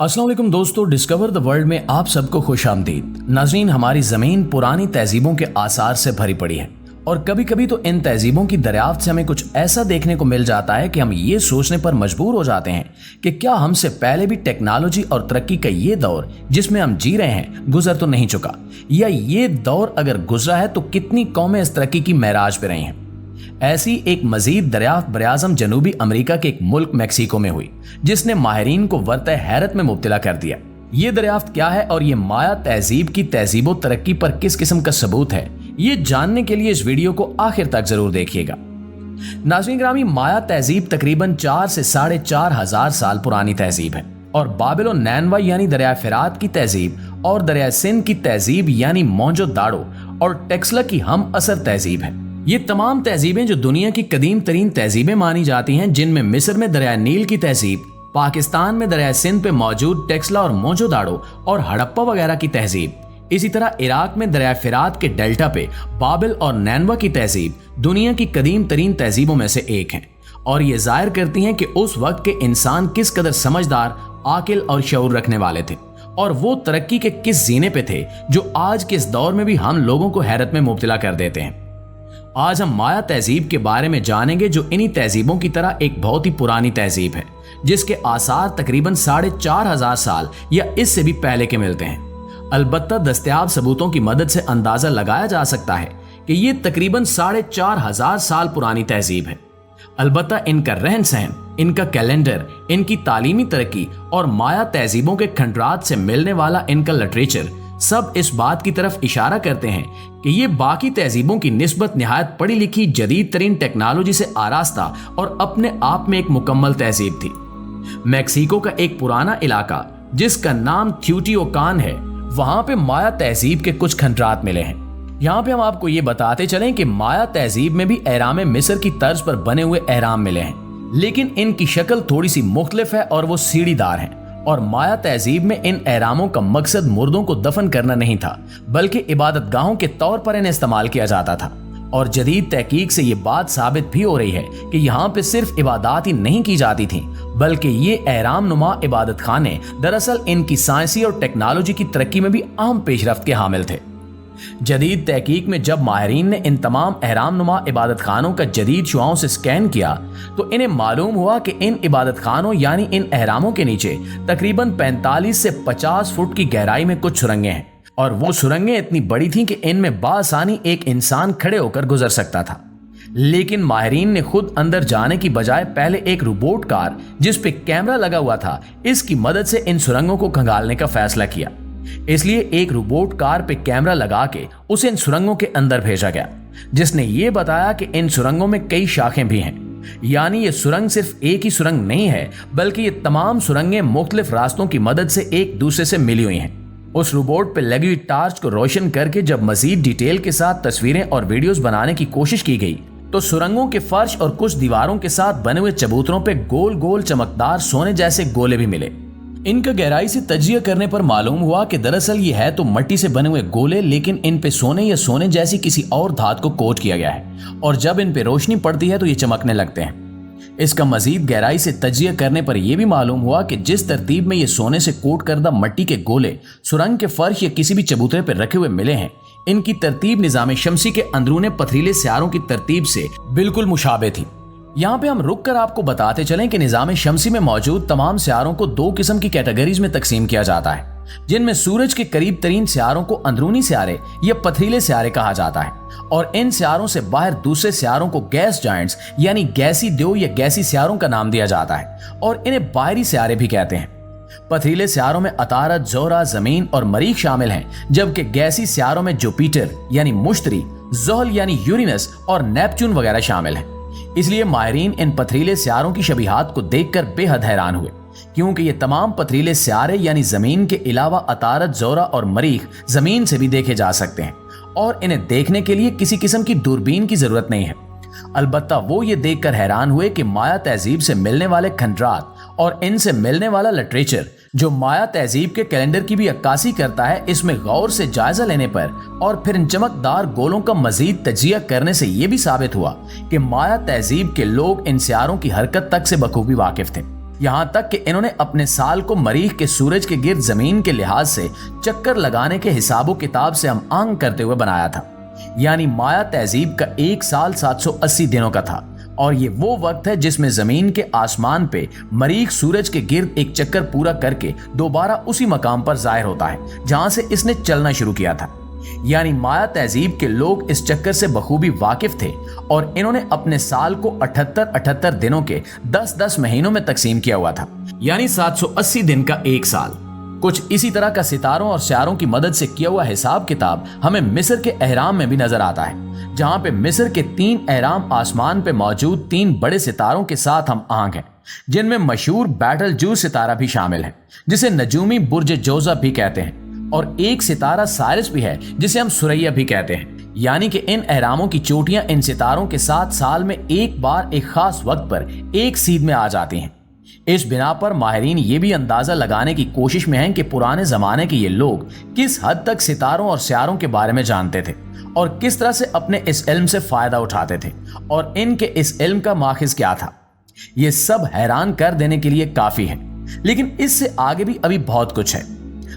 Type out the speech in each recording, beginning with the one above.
अस्सलाम वालेकुम दोस्तों, डिस्कवर द वर्ल्ड में आप सबको खुश आमदीद। नाज़रीन, हमारी ज़मीन पुरानी तहजीबों के आसार से भरी पड़ी है और कभी कभी तो इन तहजीबों की दरियाफ्त से हमें कुछ ऐसा देखने को मिल जाता है कि हम ये सोचने पर मजबूर हो जाते हैं कि क्या हमसे पहले भी टेक्नोलॉजी और तरक्की का ये दौर जिसमें हम जी रहे हैं गुजर तो नहीं चुका, या ये दौर अगर गुजरा है तो कितनी कौमें इस तरक्की की महराज पे रही हैं। ऐसी एक मजीद दरियाफ्त बरआज़म जनूबी अमेरिका के एक मुल्क मैक्सिको में हुई, जिसने माहिरीन को वरते हैरत में मुब्तला कर दिया। ये दरियाफ्त क्या है और ये माया तहजीब की तहजीब और तरक्की पर किस किस्म का सबूत है, ये जानने के लिए इस वीडियो को आखिर तक जरूर देखिएगा। नाज़रीन ग्रामी, माया तहजीब तकरीबन 4 से 4,500 साल पुरानी तहजीब है और बाबिल और नैनवा यानी दरिया फिरात की तहजीब और दरिया सिंध की तहजीब यानी मोहनजो दाड़ो और टेक्सला की हम असर तहजीब है। ये तमाम तहजीबें जो दुनिया की कदीम तरीन तहजीबें मानी जाती हैं, जिनमें मिस्र में दरिया नील की तहजीब, पाकिस्तान में दरिया सिंध पे मौजूद टेक्सला और मोहनजो दाड़ो और हड़प्पा वगैरह की तहजीब, इसी तरह इराक में दरिया फिरात के डेल्टा पे बाबिल और नैनवा की तहजीब दुनिया की कदीम तरीन तहजीबों में से एक है और ये जाहिर करती हैं कि उस वक्त के इंसान किस कदर समझदार, आकिल और शऊर रखने वाले थे और वो तरक्की के किस जीने पे थे जो आज के इस दौर में भी हम लोगों को हैरत में मुब्तला कर देते हैं। आज हम माया तहजीब के बारे में जानेंगे जो इन्हीं तहजीबों की तरह एक बहुत ही पुरानी तहजीब है, जिसके आसार तकरीबन 4,500 साल या इससे भी पहले के मिलते हैं। अलबत्ता दस्तयाब सबूतों की मदद से अंदाजा लगाया जा सकता है कि ये तकरीबन 4,500 साल पुरानी तहजीब है। अलबत्ता इनका रहन सहन, इनका कैलेंडर, इनकी तालीमी तरक्की और माया तहजीबों के खंडरात से मिलने वाला इनका लिटरेचर सब इस बात की तरफ इशारा करते हैं कि ये बाकी तहजीबों की निस्बत निहायत पढ़ी लिखी जदीद तरीन टेक्नोलॉजी से आरास्ता और अपने आप में एक मुकम्मल तहजीब थी। मैक्सिको का एक पुराना इलाका जिसका नाम थियोटिओकान है, वहां पे माया तहजीब के कुछ खंडरात मिले हैं। यहाँ पे हम आपको ये बताते चलें कि माया तहजीब में भी एहराम मिस्र की तर्ज पर बने हुए एहराम मिले हैं, लेकिन इनकी शक्ल थोड़ी सी मुख्तलिफ है और वो सीढ़ीदार हैं। और माया तहजीब में इन एहरामों का मकसद मुर्दों को दफन करना नहीं था, बल्कि इबादतगाहों के तौर पर इन्हें इस्तेमाल किया जाता था। और जदीद तहकीक से ये बात साबित भी हो रही है कि यहाँ पे सिर्फ इबादत ही नहीं की जाती थी, बल्कि ये एहराम नुमा इबादत खाने दरअसल इनकी साइंसी और टेक्नोलॉजी की तरक्की में भी अहम पेशरफ्त के हामिल थे। जदीद तहकीक में जब माहिरीन ने इन तमाम एहराम नुमा इबादत खानों का जदीद शुआओं से स्कैन किया तो इन्हें मालूम हुआ कि इन इबादत खानों यानी इन एहरामों के नीचे तकरीबन 45 से 50 फुट की गहराई में कुछ सुरंगें हैं और वो सुरंगें इतनी बड़ी थीं कि इनमें बासानी एक इंसान खड़े होकर गुजर सकता था। लेकिन माहिरीन ने खुद अंदर जाने की बजाय पहले एक रोबोट कार जिस पे कैमरा लगा हुआ था, इसकी मदद से इन सुरंगों को खंगालने का फैसला किया। इसलिए एक रोबोट कार पे कैमरा लगा के उसे इन सुरंगों के अंदर भेजा गया, जिसने ये बताया कि इन सुरंगों में कई शाखें भी हैं। यानी ये सुरंग सिर्फ एक ही सुरंग नहीं है, बल्कि ये तमाम सुरंगें मुख्तलिफ रास्तों की मदद से एक दूसरे से मिली हुई हैं। उस रोबोट पे लगी हुई टार्च को रोशन करके जब मजीद डिटेल के साथ तस्वीरें और वीडियोस बनाने की कोशिश की गई तो सुरंगों के फर्श और कुछ दीवारों के साथ बने हुए चबूतरों पे गोल गोल चमकदार सोने जैसे गोले भी मिले। इनका गहराई से तजिया करने पर मालूम हुआ कि दरअसल ये है तो मिट्टी से बने हुए गोले, लेकिन इन पे सोने या सोने जैसी किसी और धातु को कोट किया गया है और जब इन पे रोशनी पड़ती है तो ये चमकने लगते हैं। इसका मजीद गहराई से तजिया करने पर यह भी मालूम हुआ कि जिस तरतीब में ये सोने से कोट करदा मिट्टी के गोले सुरंग के फर्श या किसी भी चबूतरे पर रखे हुए मिले हैं, इनकी तरतीब निजाम शमसी के अंदरूने पथरीले सियारों की तरतीब से बिल्कुल मुशाबे थी। यहाँ पे हम रुक कर आपको बताते चलें कि निजाम शमसी में मौजूद तमाम सियारों को 2 किस्म की कैटेगरीज में तकसीम किया जाता है, जिनमें सूरज के करीब तरीन सियारों को अंदरूनी सियारे या पथरीले सियारे कहा जाता है और इन सियारों से बाहर दूसरे सियारों को गैस जायंट्स यानी गैसी देव या गैसी सियारों का नाम दिया जाता है और इन्हें बाहरी सियारे भी कहते हैं। पथरीले सियारों में अतारत, जोरा, जमीन और मरीख शामिल हैं, जबकि गैसी सियारों में जुपिटर यानी मुश्तरी, ज़ोहल यानी यूरेनस और नेपच्यून वगैरह शामिल हैं। इसलिए माहिरीन इन पथरीले सियारों की शबीहात को देखकर बेहद हैरान हुए, क्योंकि ये तमाम पथरीले सियारे यानी जमीन के अलावा अतारत, जोरा और मरीख जमीन से भी देखे जा सकते हैं और इन्हें देखने के लिए किसी किस्म की दूरबीन की जरूरत नहीं है। अलबत्ता वो ये देखकर हैरान हुए कि माया तहजीब से मिलने वाले खंडरात और इनसे मिलने वाला लिटरेचर जो माया तहजीब के कैलेंडर की भी अक्कासी करता है, इसमें गौर से जायजा लेने पर और फिर इन चमकदार गोलों का मजीद तजिया करने से यह भी साबित हुआ कि माया तहजीब के लोग इन सियारों की हरकत तक से बखूबी वाकिफ थे। यहाँ तक कि इन्होंने अपने साल को मरीख के सूरज के गिर्द जमीन के लिहाज से चक्कर लगाने के हिसाबो किताब से हम आंग करते हुए बनाया था। यानी माया तहजीब का एक साल 780 दिनों का था, और ये वो वक्त है जिसमें जमीन के आसमान पे मरीख सूरज के गिर्द एक चक्कर पूरा करके दोबारा उसी मकाम पर जाहिर होता है जहां से इसने चलना शुरू किया था। यानी माया तहजीब के लोग इस चक्कर से बखूबी वाकिफ थे, और इन्होंने अपने साल को 78 दिनों के 10-10 महीनों में तकसीम किया हुआ था, यानी 780 दिन का एक साल। कुछ इसी तरह का सितारों और सियारों की मदद से किया हुआ हिसाब किताब हमें मिस्र के एहराम में भी नजर आता है, जहां पे मिस्र के 3 एहराम आसमान पे मौजूद 3 बड़े सितारों के साथ हम आंग हैं, जिनमें मशहूर बैटल जू सितारा भी शामिल है, जिसे नजूमी बुर्ज जोजा भी कहते हैं, और एक सितारा सारिस भी है जिसे हम सुरैया भी कहते हैं। यानी कि इन एहरामों की चोटियां इन सितारों के साथ साल में एक बार एक खास वक्त पर एक सीध में आ जाती हैं। इस बिना पर माहिरीन ये भी अंदाजा लगाने की कोशिश में हैं कि पुराने जमाने के ये लोग किस हद तक सितारों और सियारों के बारे में जानते थे और किस तरह से अपने इस इल्म से फायदा उठाते थे, और इनके इस इल्म का माखिज क्या था। ये सब हैरान कर देने के लिए काफी है, लेकिन इससे आगे भी अभी बहुत कुछ है।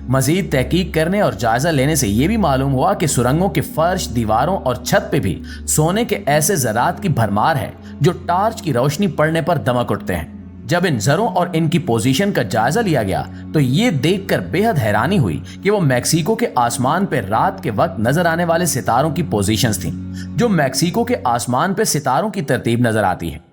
मजीद तहकीक करने और जायजा लेने से यह भी मालूम हुआ कि सुरंगों के फर्श, दीवारों और छत पे भी सोने के ऐसे ज़रात की भरमार है जो टार्च की रोशनी पड़ने पर दमक उठते हैं। जब इन जरों और इनकी पोजीशन का जायजा लिया गया तो ये देखकर बेहद हैरानी हुई कि वो मैक्सिको के आसमान पे रात के वक्त नजर आने वाले सितारों की पोजीशंस थीं, जो मैक्सिको के आसमान पे सितारों की तरतीब नजर आती है।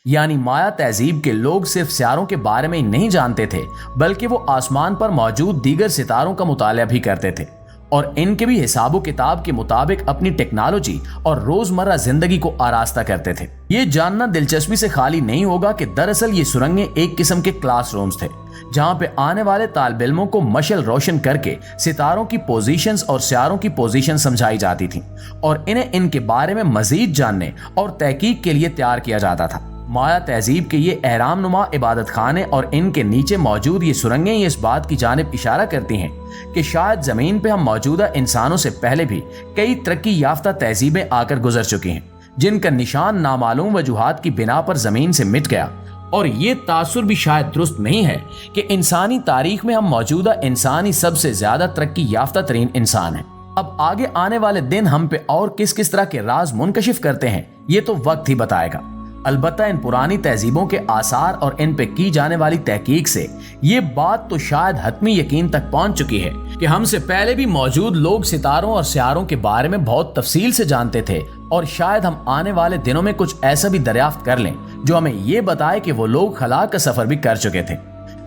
यानी माया तहजीब के लोग सिर्फ सितारों के बारे में ही नहीं जानते थे, बल्कि वो आसमान पर मौजूद दीगर सितारों का मुताला भी करते थे, और इनके भी हिसाबो किताब के मुताबिक अपनी टेक्नोलॉजी और रोजमर्रा जिंदगी को आरास्ता करते थे। ये जानना दिलचस्पी से खाली नहीं होगा कि दरअसल ये सुरंगें एक किस्म के क्लासरूम्स थे, जहां पे आने वाले तालिब इल्मों को मशल रोशन करके सितारों की पोजीशंस और सियारों की पोजीशन समझाई जाती थी, और इन्हें इनके बारे में मजीद जानने और तहकीक के लिए तैयार किया जाता था। माया तहजीब के ये एहराम नुमा इबादत खाने और इनके नीचे मौजूद ये सुरंगें ये इस बात की जानिब इशारा करती हैं कि शायद जमीन पे हम मौजूदा इंसानों से पहले भी कई तरक्की याफ्ता तहजीबें आकर गुजर चुकी हैं, जिनका निशान नामालूम वजूहात की बिना पर जमीन से मिट गया। और ये तासुर भी शायद दुरुस्त नहीं है कि इंसानी तारीख में हम मौजूदा इंसान ही सबसे ज्यादा तरक्की याफ्ता तरीन इंसान है। अब आगे आने वाले दिन हम पे और किस किस तरह के राज मुनकशिफ करते हैं, ये तो वक्त ही बताएगा। अलबत्ता इन पुरानी तहजीबों के आसार और इन पे की जाने वाली तहकीक से ये बात तो शायद हतमी यकीन तक पहुंच चुकी है कि हमसे पहले भी मौजूद लोग सितारों और सियारों के बारे में बहुत तफसील से जानते थे, और शायद हम आने वाले दिनों में कुछ ऐसा भी दरियाफ्त कर लें जो हमें ये बताए कि वो लोग खला का सफर भी कर चुके थे।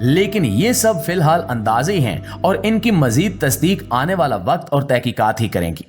लेकिन ये सब फिलहाल अंदाजे हैं, और इनकी मजीद तस्दीक आने वाला वक्त और तहकीकात ही करेंगी।